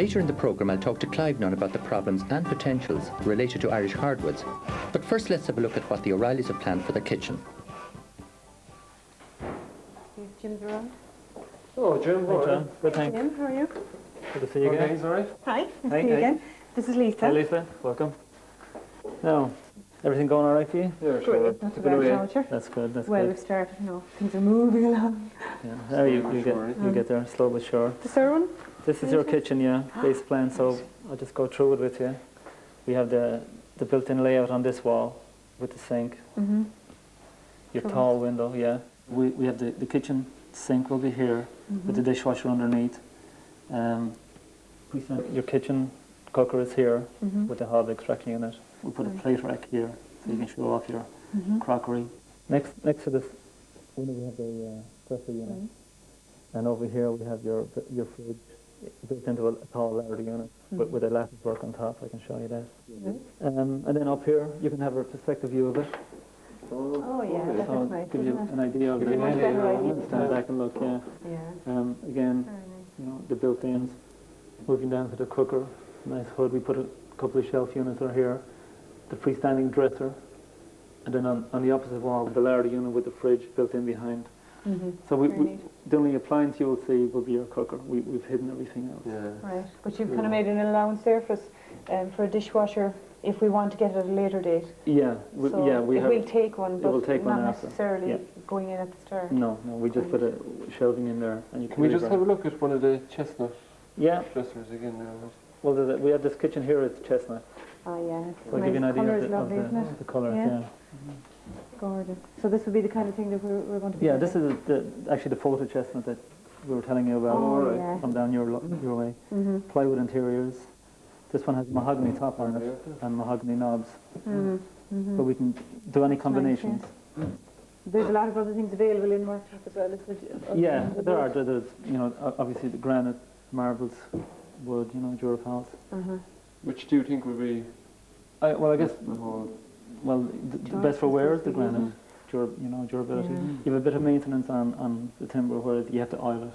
Later in the programme I'll talk to Clive Nunn about the problems and potentials related to Irish hardwoods. But first let's have a look at what the O'Reillys have planned for their kitchen. Jim's around. Oh, Jim, Hi, John. Good, thanks. Jim, how are you? Good to see you again. Thanks, all right? Hi, nice to see you again. This is Lisa. Hi, Lisa. Welcome. Now, everything going all right for you? Yeah, sure. Great, not too bad, Roger. That's good, that's Well, good. we've started, things are moving along. Yeah. You get there slowly but sure. The third one? This is your kitchen, yeah, base plan, so I'll just go through it with you. We have the built-in layout on this wall with the sink. Your tall window, yeah. We have the kitchen sink will be here with the dishwasher underneath. Your kitchen cooker is here with the hob extraction unit. We put a plate rack here so you can show off your crockery. Next to this window we have the dresser unit. And over here we have your fridge built into a tall larder unit with a lattice work on top. I can show you that. And then up here you can have a perspective view of it. Oh yeah, that's So nice. give you an idea of it. Stand back and look, yeah. Again, the built-ins. Moving down to the cooker, nice hood. We put a couple of shelf units are here. The freestanding dresser, and then on the opposite wall, the larder unit with the fridge built in behind. So the only appliance you will see will be your cooker. We've hidden everything else. Yeah. Right, but you've kind of made an allowance there for us, for a dishwasher if we want to get it at a later date. Yeah, we will take one, but will take not one after. necessarily going in at the start. No, we just put a shelving in there, and you can. Can we just have a look at one of the chestnut dressers again now? Well, we have this kitchen here. It's chestnut. Oh yeah, So I'll give you an idea of the colour. Yeah. Gorgeous. So this would be the kind of thing that we're going to be. Yeah, this is actually the photo chestnut that we were telling you about from down your way. Plywood interiors. This one has mahogany top on it and mahogany knobs. So we can do any combinations. There's a lot of other things available in workshop as well. Yeah, there are. There's obviously the granite, marbles, wood, Durapals. Which do you think would be? Well, I guess. Well, the best for wear is the granite, durability. You have a bit of maintenance on the timber where you have to oil it.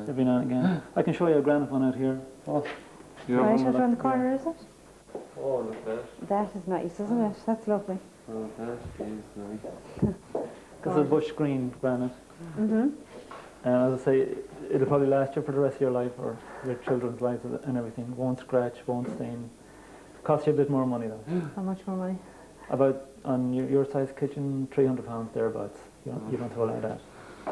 Every now and again. I can show you a granite one out here. Right out around the corner, is it? Oh, look at that. That is nice, isn't it? That's lovely. Oh, that is nice. This is bush green granite. And as I say, it'll probably last you for the rest of your life or your children's lives and everything. Won't scratch, won't stain. Costs you a bit more money though. How much more money? About, on your size kitchen, £300 thereabouts. You don't have to allow that.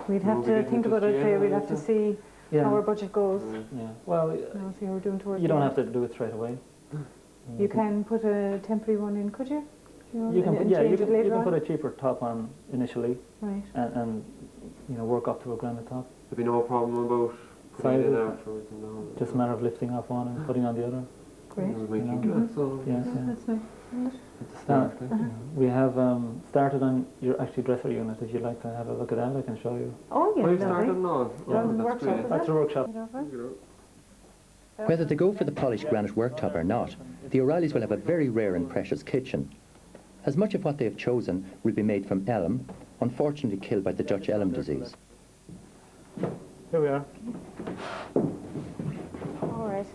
We'd have to think about it there. We'd have to see how our budget goes. Yeah. Well, see how we're doing towards you don't have to do it straight away. You can put a temporary one in, could you? You can put a cheaper top on initially, and work up to a granite top. There'd be no problem about putting it in afterwards. Just a matter of lifting off one and putting on the other. Great. That's nice. We have started on your dresser unit. If you'd like to have a look at that, I can show you. Oh yeah, we've started on. That's the workshop. Whether they go for the polished granite worktop or not, the O'Reillys will have a very rare and precious kitchen. As much of what they have chosen will be made from elm, unfortunately killed by the Dutch elm disease. Here we are. All right.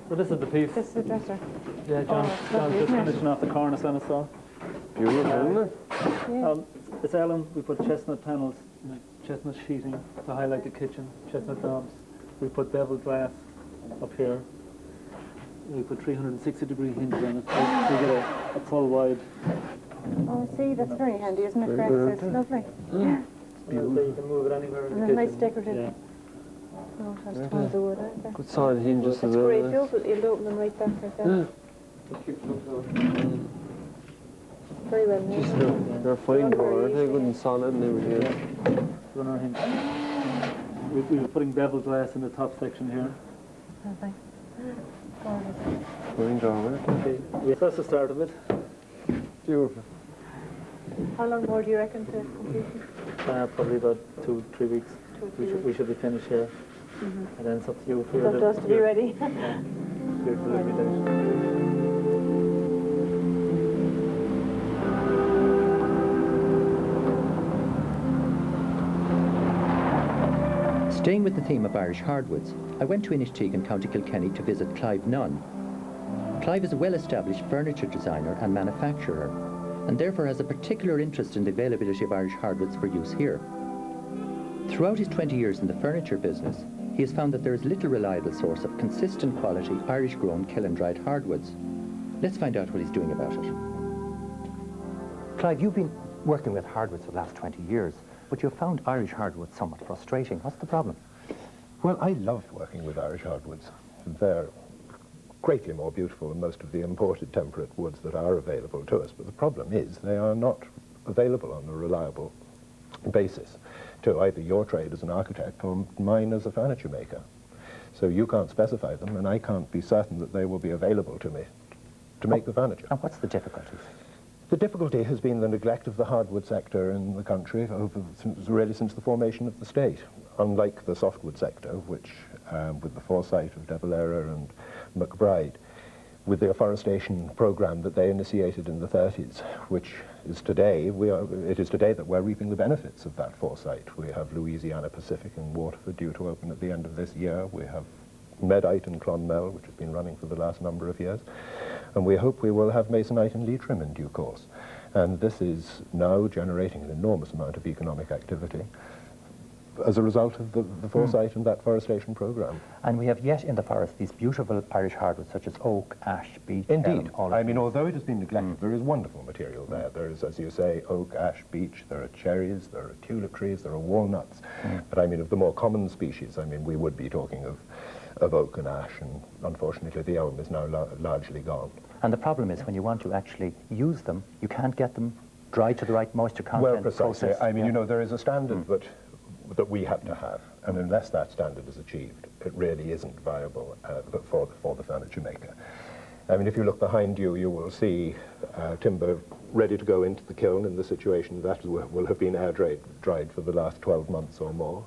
So this is the piece. This is the dresser. Yeah, John's just finishing off the cornice on it, so. Beautiful, isn't it? Yeah. It's elm. We put chestnut panels, chestnut sheeting to highlight the kitchen, chestnut knobs. We put beveled glass up here. We put 360-degree hinges on it, so you get a full wide. Oh, see, that's very handy, isn't it, Francis? It's lovely. Yeah. Beautiful. So you can move it anywhere in the kitchen. kitchen. Nice decorative. Yeah. Oh, that's tons of wood out there. Good solid hinges. That's great. You'll open them right back like that. Very well made. They're fine, though, aren't they? Good and solid and everything. Run our hinge. We were putting beveled glass in the top section here. Lovely. Fine job, okay. That's the start of it. Beautiful. How long more do you reckon to completion? Probably about 2-3 weeks. We should be finished here. And then it's up to you. It's up to us to be ready. Your delivery date. Staying with the theme of Irish hardwoods, I went to Inishtig in County Kilkenny to visit Clive Nunn. Clive is a well-established furniture designer and manufacturer, and therefore has a particular interest in the availability of Irish hardwoods for use here. Throughout his 20 years in the furniture business, he has found that there is little reliable source of consistent quality Irish-grown kiln-dried hardwoods. Let's find out what he's doing about it. Clive, you've been working with hardwoods for the last 20 years, but you've found Irish hardwoods somewhat frustrating. What's the problem? Well, I love working with Irish hardwoods. They're greatly more beautiful than most of the imported temperate woods that are available to us, but the problem is they are not available on a reliable basis to either your trade as an architect or mine as a furniture maker. So you can't specify them, and I can't be certain that they will be available to me to make the furniture. And what's the difficulty? The difficulty has been the neglect of the hardwood sector in the country really since the formation of the state. Unlike the softwood sector, which, with the foresight of De Valera and McBride, with the afforestation program that they initiated in the 30s, which is today, it is today that we're reaping the benefits of that foresight. We have Louisiana Pacific in Waterford due to open at the end of this year. We have Medite in Clonmel, which has been running for the last number of years. And we hope we will have Masonite in Leitrim in due course. And this is now generating an enormous amount of economic activity as a result of the foresight and that forestation program. And we have yet in the forest these beautiful Irish hardwoods such as oak, ash, beech, Indeed. elm, I mean, although it has been neglected, there is wonderful material there. There is, as you say, oak, ash, beech, there are cherries, there are tulip trees, there are walnuts. But I mean, of the more common species, I mean, we would be talking of oak and ash, and unfortunately the elm is now largely gone. And the problem is when you want to actually use them, you can't get them dry to the right moisture content. Well, precisely. Process. I mean, you know, there is a standard that we have to have, and unless that standard is achieved, it really isn't viable for the furniture maker. I mean, if you look behind you, you will see timber ready to go into the kiln in the situation that will have been air dried for the last 12 months or more.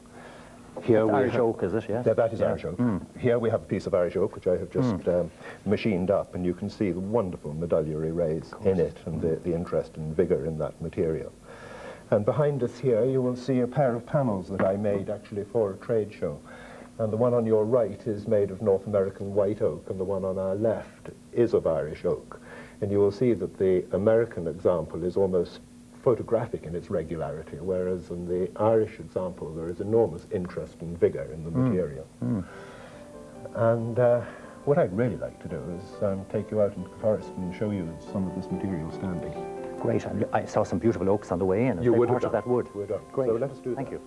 Here Irish oak, is it? Yes. That is Irish oak. Here we have a piece of Irish oak, which I have just machined up, and you can see the wonderful medullary rays in it and the interest and vigour in that material. And behind us here you will see a pair of panels that I made actually for a trade show. And the one on your right is made of North American white oak, and the one on our left is of Irish oak. And you will see that the American example is almost photographic in its regularity, whereas in the Irish example there is enormous interest and vigour in the material. And what I'd really like to do is take you out into the forest and show you some of this material standing. Great. I saw some beautiful oaks on the way in. You would have part of that wood. We're done. Great. So let us do that. Thank you.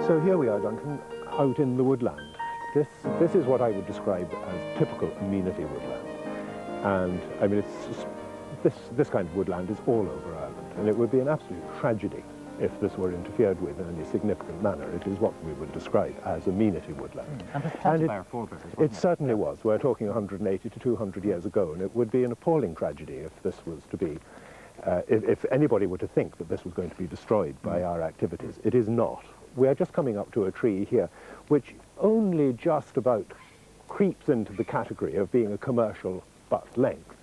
So here we are, Duncan, out in the woodland. This is what I would describe as typical amenity woodland. And I mean, this kind of woodland is all over Ireland, and it would be an absolute tragedy if this were interfered with in any significant manner. It is what we would describe as amenity woodland. And there's plenty of our forebears, wasn't it certainly was. We're talking 180 to 200 years ago, and it would be an appalling tragedy if this was to be, if anybody were to think that this was going to be destroyed by our activities. It is not. We are just coming up to a tree here, which only just about creeps into the category of being a commercial butt length.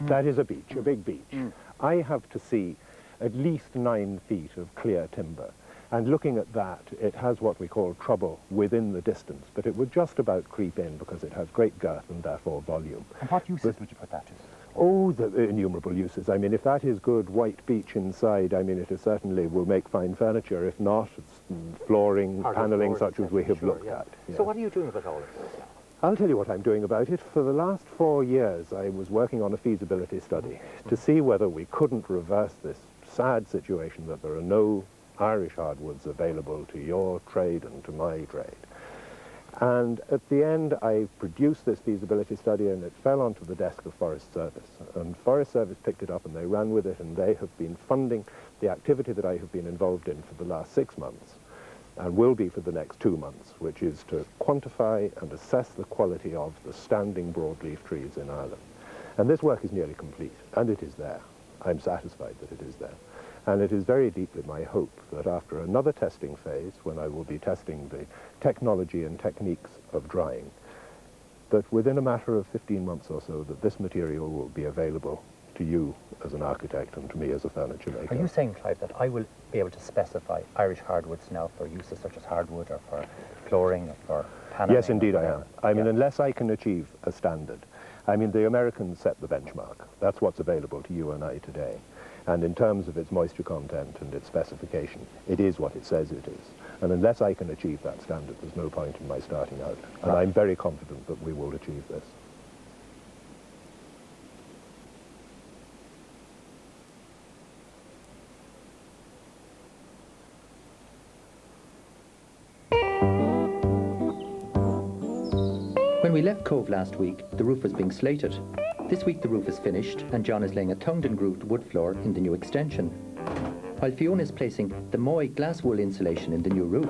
That is a beech, a big beech. I have to see at least 9 feet of clear timber. And looking at that, it has what we call trouble within the distance, but it would just about creep in because it has great girth and therefore volume. And what uses would you put that to? Oh, the innumerable uses. I mean, if that is good white beech inside, I mean, it is certainly will make fine furniture. If not, it's flooring, paneling such as we have looked at. Yeah. So what are you doing about all of this? I'll tell you what I'm doing about it. For the last 4 years, I was working on a feasibility study to see whether we couldn't reverse this sad situation that there are no Irish hardwoods available to your trade and to my trade. And at the end, I produced this feasibility study, and it fell onto the desk of Forest Service. And Forest Service picked it up, and they ran with it, and they have been funding the activity that I have been involved in for the last 6 months, and will be for the next 2 months, which is to quantify and assess the quality of the standing broadleaf trees in Ireland. And this work is nearly complete, and it is there. I'm satisfied that it is there. And it is very deeply my hope that after another testing phase, when I will be testing the technology and techniques of drying, that within a matter of 15 months or so that this material will be available to you as an architect and to me as a furniture maker. Are you saying, Clive, that I will be able to specify Irish hardwoods now for uses such as hardwood or for flooring or for paneling? Yes, indeed I am. I mean, unless I can achieve a standard. I mean, the Americans set the benchmark. That's what's available to you and I today. And in terms of its moisture content and its specification, it is what it says it is. And unless I can achieve that standard, there's no point in my starting out. And I'm very confident that we will achieve this. When we left Cove last week, the roof was being slated. This week the roof is finished and John is laying a tongued and grooved wood floor in the new extension, while Fiona is placing the Moy glass wool insulation in the new roof.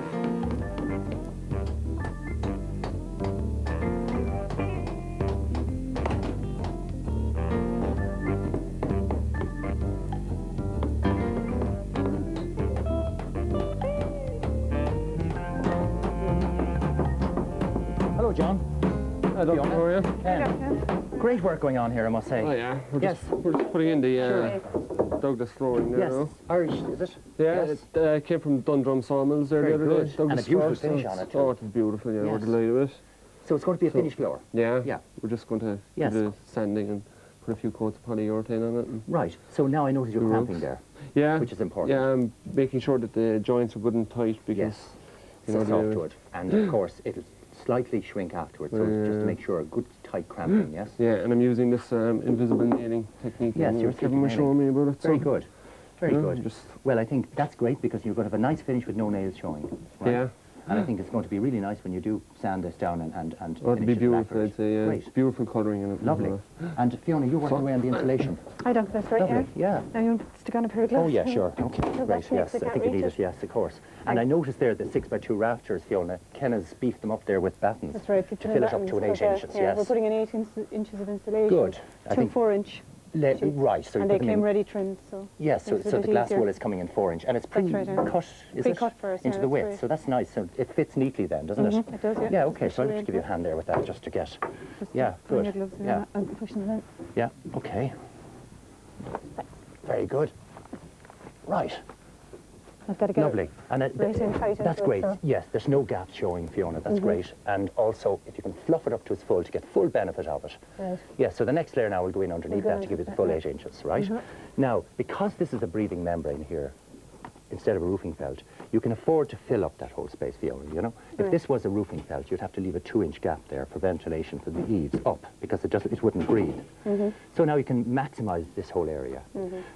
Hello, John. Hi, Duncan, how are you? Great work going on here, I must say. Oh yeah, we're just putting in the Douglas flooring there. Yes, now. Irish, is it? Yeah, Yes. it came from Dundrum Sawmills there Very the other good. day. Douglas And a beautiful floor, finish so on it too. Oh, it's beautiful, yeah, we're Yes. delighted with it. So it's going to be a finished floor? Yeah, Yeah. we're just going to Yes. do the sanding and put a few coats of polyurethane on it. And Right, so now I notice you're The cramping ropes. there, yeah, which is important. yeah, I'm making sure that the joints are good and tight because Yes, you know, it's a softwood. And of course, it'll slightly shrink afterwards, so just to make sure a good tight cramping, yes? Yeah, and I'm using this invisible nailing technique. Yes, and you're Kevin was thinking showing me about it. Very so, good, very yeah, good. Just, Well, I think that's great because you're going to have a nice finish with no nails showing. Right? yeah. And I think it's going to be really nice when you do sand this down and Oh, it'd finish be it beautiful, lacquered. I'd say, yeah. Great. It's beautiful colouring in it. Lovely. And Fiona, you're working away on the insulation. I don't, that's right, Lovely, yeah. Now you want to stick on a pair of gloves? Oh yeah, sure. Okay, So right, that yes. makes I it think you not need reach it, yes, of course. And I noticed there the 6x2 rafters, Fiona. Ken has beefed them up there with battens. That's right. To fill it up to an 8 inches, Yeah, yes. we're putting in 8 inches of insulation. Good. I Two think 4-inch. right, so you And put they them came in. ready trimmed, so. Yes, so makes it a the bit glass easier. wool is coming in 4-inch, and it's That's right, yeah. pre-cut, is Pre-cut it? for us, Into yeah, the that's width, right. so that's nice. So it fits neatly then, doesn't it? It does, yeah. Yeah, okay, so I'll Especially have to give you a in- hand there with that just to get. just Yeah, put on good. your gloves and Yeah, I'm pushing it in. yeah, okay. Very good. Right, I've got to get lovely. And right in tight that's into it, great. so. Yes, there's no gaps showing, Fiona, that's great. And also, if you can fluff it up to its full to get full benefit of it. Right. Yes, so the next layer now will go in underneath We'll go that to give you the underneath full that, 8 inches, right? Now, because this is a breathing membrane here, instead of a roofing felt, you can afford to fill up that whole space, Fiona, you know? If this was a roofing felt, you'd have to leave a 2-inch gap there for ventilation for the eaves up, because it wouldn't breathe. So now you can maximize this whole area.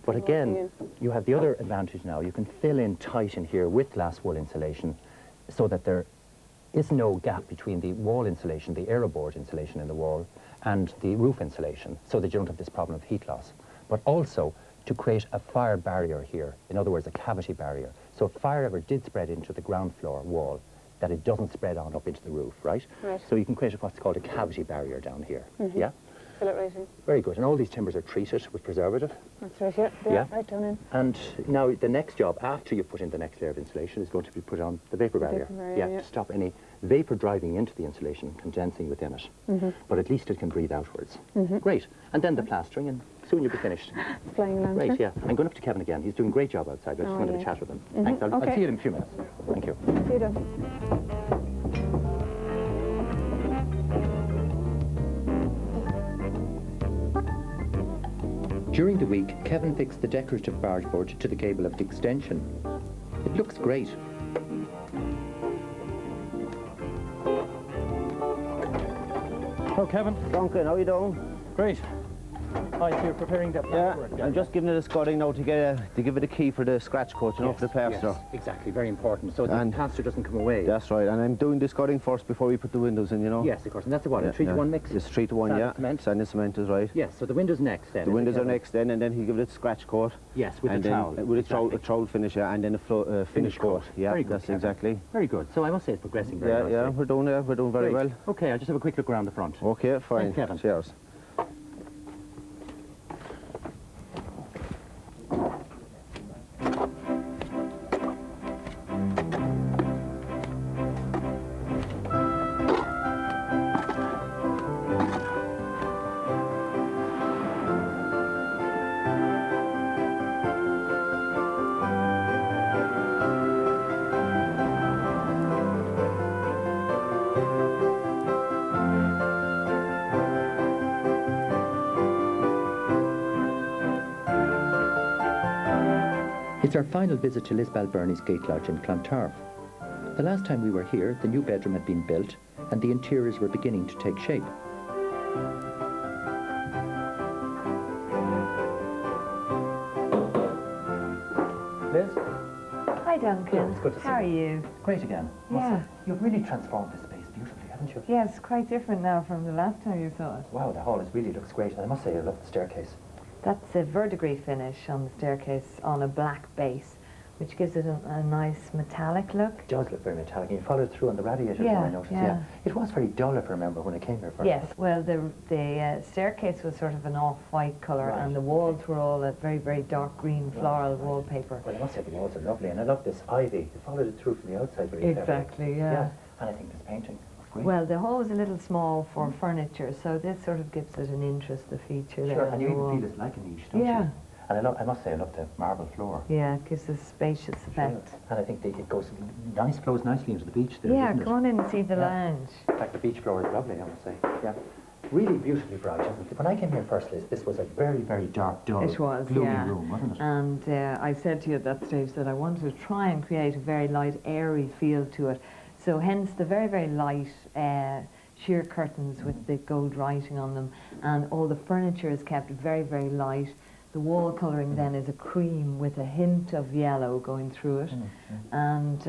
But again, you have the other advantage now. You can fill in tight in here with glass wool insulation so that there is no gap between the wall insulation, the aeroboard insulation in the wall, and the roof insulation, so that you don't have this problem of heat loss. But also to create a fire barrier here, in other words, a cavity barrier. So if fire ever did spread into the ground floor wall, that it doesn't spread on up into the roof, right? Right. So you can create what's called a cavity barrier down here, yeah? Fill it right in. Very good. And all these timbers are treated with preservative. That's right, yeah. Yeah. Right down in. And now the next job, after you've put in the next layer of insulation, is going to be put on the vapor barrier. vapor barrier, yeah. To stop any vapor driving into the insulation, condensing within it. But at least it can breathe outwards. Great. And then the plastering, and soon you'll be finished. Flying along. Great, sure. yeah. I'm going up to Kevin again. He's doing a great job outside. I just wanted to yeah. chat with him. Thanks. I'll Okay. see you in a few minutes. Thank you. See you then. During the week, Kevin fixed the decorative barge board to the cable of the extension. It looks great. Hello, Kevin. Duncan, how you doing? Great. Hi, so you're preparing that plasterwork. I'm just giving it a scudding now to give it a key for the scratch coat, you know, for the plaster. Yes, exactly. Very important. So the And- plaster doesn't come away. That's right, and I'm doing the scudding first before we put the windows in, you know. Yes, of course. And that's the what? A 3-to-1 mix? It's 3-to-1, Sand yeah. and cement? Sand and cement is right. Yes, so the windows next then. The is it, windows are Kevin? next then, and then he'll give it a scratch coat. Yes, with and a then, trowel. with exactly. a trowel finish, yeah, and then a finish coat. Yeah, Very good, that's Kevin. exactly. Very good. So I must say it's progressing very nicely. Yeah, we're doing very Great. well. Okay, I'll just have a quick look around the front. Okay, fine. Thanks, Kevin. Cheers. It's our final visit to Liz Balburney's Gate Lodge in Clontarf. The last time we were here, the new bedroom had been built and the interiors were beginning to take shape. Liz? Hi Duncan. Oh, it's good to see How are you. you? Great again. Yeah. You've really transformed this space beautifully, haven't you? Yes, quite different now from the last time you saw it. Wow, the hall really looks great. And I must say, I love the staircase. That's a verdigris finish on the staircase on a black base, which gives it a nice metallic look. It does look very metallic. And you followed through on the radiators, Yeah, I noticed. yeah. It was very dull, if I remember, when I came here first. Yes, well the staircase was sort of an off-white colour, Right. and the walls were all a very, very dark green floral wallpaper. Well, I must say the walls are lovely, and I love this ivy. You followed it through from the outside very cleverly. Exactly, yeah. And I think this painting was great. Well, the hall was a little small for furniture, so this sort of gives it an interest, the feature there. Sure, on and you the even wall. feel it's like a niche, don't Yeah. you? And I must say, I love the marble floor. Yeah, it gives a spacious effect. And I think it goes flows nicely into the beach there, Yeah, doesn't come on in and see the Yeah. lounge. In fact, the beach floor is lovely, I must say. Yeah. Really beautifully bright, isn't it? When I came here first, Liz, this was a very, very dark, dull, It was, gloomy yeah. room, wasn't it? And I said to you at that stage that I wanted to try and create a very light, airy feel to it. So hence the very, very light sheer curtains with the gold writing on them. And all the furniture is kept very, very light. The wall colouring then is a cream with a hint of yellow going through it. And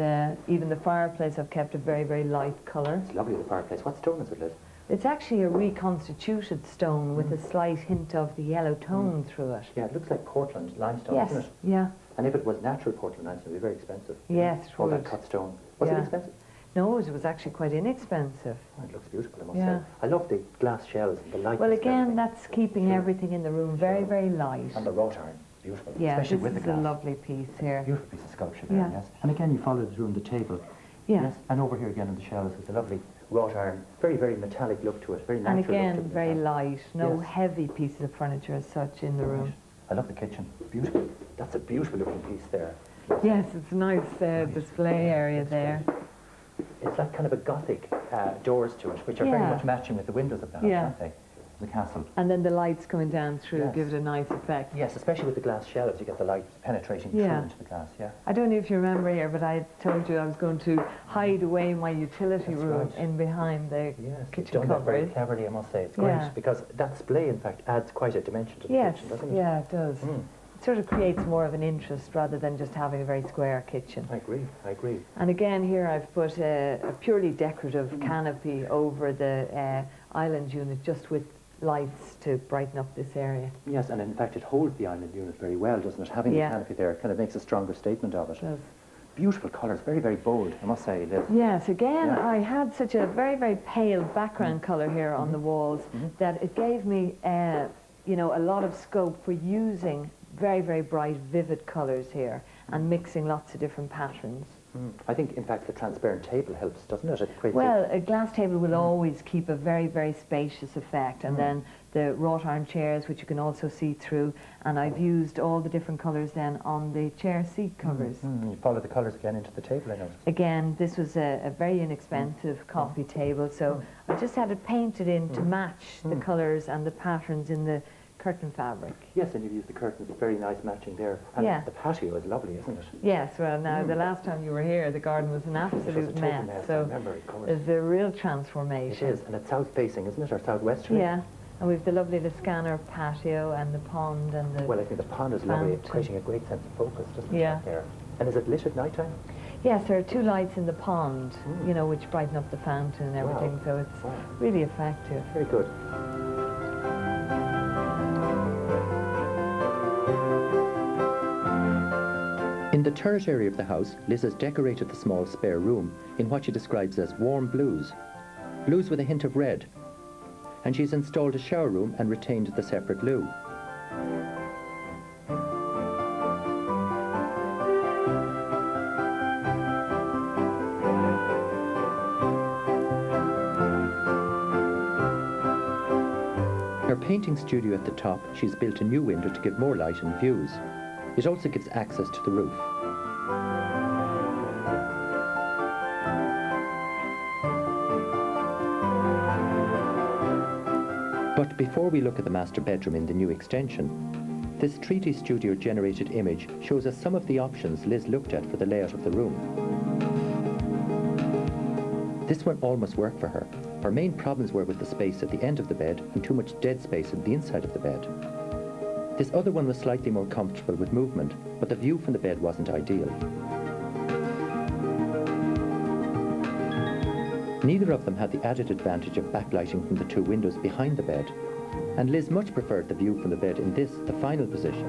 even the fireplace I've kept a very, very light colour. It's lovely, the fireplace. What stone is it, Liz? It's actually a reconstituted stone with a slight hint of the yellow tone through it. Yeah, it looks like Portland limestone, Yes, doesn't it? yeah. And if it was natural Portland limestone, it would be very expensive. Yes, it All that would. cut stone. Was it Yeah. expensive? No, it was actually quite inexpensive. Oh, it looks beautiful, I must Yeah. say. I love the glass shells and the light. Well, again, that's keeping everything in the room very, very light. And the wrought iron, beautiful. Yeah, especially this with the is glass. a lovely piece here. Beautiful piece of sculpture there, Yeah. yes. And again, you followed through on the table. Yeah. Yes. And over here again in the shelves is a lovely wrought iron, very, very metallic look to it, very natural And again, look to it. very light. No Yes. heavy pieces of furniture as such in the room. I love the kitchen, beautiful. That's a beautiful looking piece there. Yes, it's a nice display area there. It's like kind of a Gothic doors to it, which are very Yeah. much matching with the windows of the house, Yeah. aren't they? The castle. And then the lights coming down through Yes. give it a nice effect. Yes, especially with the glass shelves, you get the light penetrating through Yeah. into the glass, yeah. I don't know if you remember here, but I told you I was going to hide away my utility That's room right. in behind the Yes, you've kitchen done that very cupboard. cleverly, I must say. It's great, Yeah. because that display, in fact, adds quite a dimension to the Yes, kitchen, doesn't it? yeah, it does. Mm. It sort of creates more of an interest rather than just having a very square kitchen. I agree, I agree. And again, here I've put a purely decorative canopy over the island unit, just with lights to brighten up this area. Yes, and in fact it holds the island unit very well, doesn't it? Having Yeah. the canopy there kind of makes a stronger statement of it. It does. Beautiful colours, very, very bold, I must say, Liz. Yes, again, Yeah. I had such a very, very pale background colour here on the walls that it gave me, you know, a lot of scope for using very, very bright, vivid colours here and mixing lots of different patterns. I think, in fact, the transparent table helps, doesn't it? It creates Well, a glass table will always keep a very, very spacious effect, and then the wrought iron chairs, which you can also see through, and I've used all the different colours then on the chair seat covers. You follow the colours again into the table, I noticed. Again, this was a very inexpensive coffee table, so I just had it painted in to match the colours and the patterns in the curtain fabric. Yes, and you've used the curtains, very nice matching there. And Yeah. the patio is lovely, isn't it? Yes, well now, the last time you were here, the garden was an It was a absolute total mess, mess, I so remember, of course. there's a real It transformation. is, and it's south-facing, isn't it, or southwesterly? Yeah, and we've the lovely Liscannor patio and the pond and the... Well, I think the pond is lovely, Fountain. creating a great sense of focus, doesn't it, Yeah. out there? And is it lit at night time? Yes, there are two lights in the pond, you know, which brighten up the fountain and everything, Wow. so it's Wow. really effective. Very good. In the turret area of the house, Liz has decorated the small spare room in what she describes as warm blues. Blues with a hint of red. And she's installed a shower room and retained the separate loo. Her painting studio at the top, she's built a new window to give more light and views. It also gives access to the roof. But before we look at the master bedroom in the new extension, This 3D Studio generated image shows us some of the options Liz looked at for the layout of the room. This one almost worked for her. Her main problems were with the space at the end of the bed and too much dead space at the inside of the bed. This other one was slightly more comfortable with movement, but the view from the bed wasn't ideal. Neither of them had the added advantage of backlighting from the two windows behind the bed, and Liz much preferred the view from the bed in this, the final position.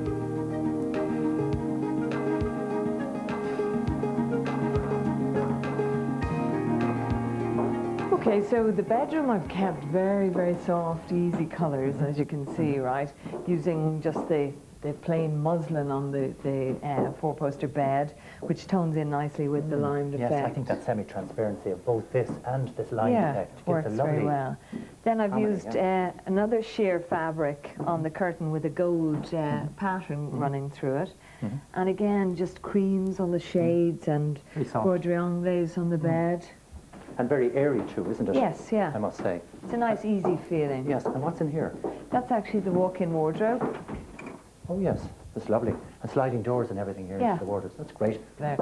Okay, so the bedroom I've kept very, very soft, easy colours, as you can see, right? Using just the plain muslin on the four-poster bed, which tones in nicely with the limed effect. Yes, I think that semi-transparency of both this and this line effect gives works a lovely very well. Then I've harmony, used another sheer fabric on the curtain with a gold pattern running through it. And again, just creams on the shades and broderie anglaise on the bed. And very airy too, isn't it? Yes, yeah. I must say. It's a nice, easy feeling. Yes, and what's in here? That's actually the walk-in wardrobe. Oh yes, that's lovely. And sliding doors and everything here into the wardrobes. That's great. There.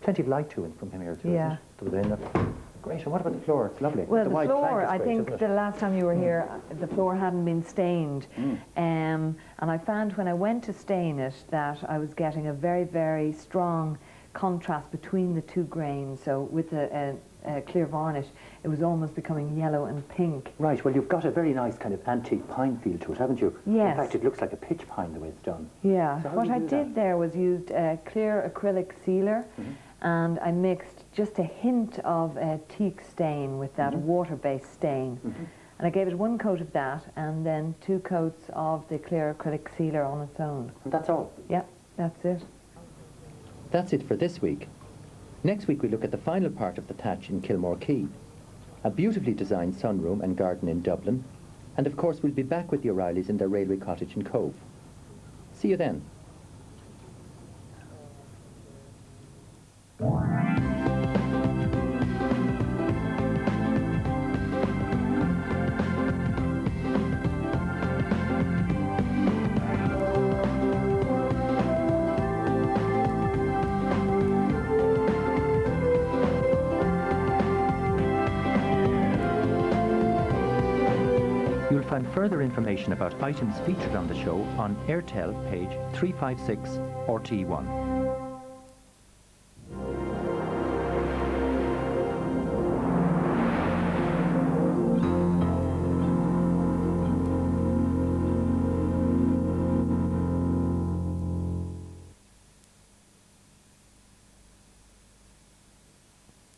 Plenty of light to it from him here too, Yeah. isn't it? Great. And what about the floor? It's lovely. Well, the white floor, plank is I great, think isn't it? the last time you were here, the floor hadn't been stained. And I found when I went to stain it that I was getting a very, very strong contrast between the two grains. So with a clear varnish, it was almost becoming yellow and pink. Right, well, you've got a very nice kind of antique pine feel to it, haven't you? Yes. In fact, it looks like a pitch pine the way it's done. Yeah. So how What do you I do did that? there was used a clear acrylic sealer, and I mixed just a hint of teak stain with that water-based stain. And I gave it one coat of that, and then 2 coats of the clear acrylic sealer on its own. And that's all. Yep, that's it. That's it for this week. Next week we look at the final part of the thatch in Kilmore Quay, a beautifully designed sunroom and garden in Dublin, and of course we'll be back with the O'Reillys in their railway cottage in Cove. See you then. You'll find further information about items featured on the show on Airtel page 356 RTE1.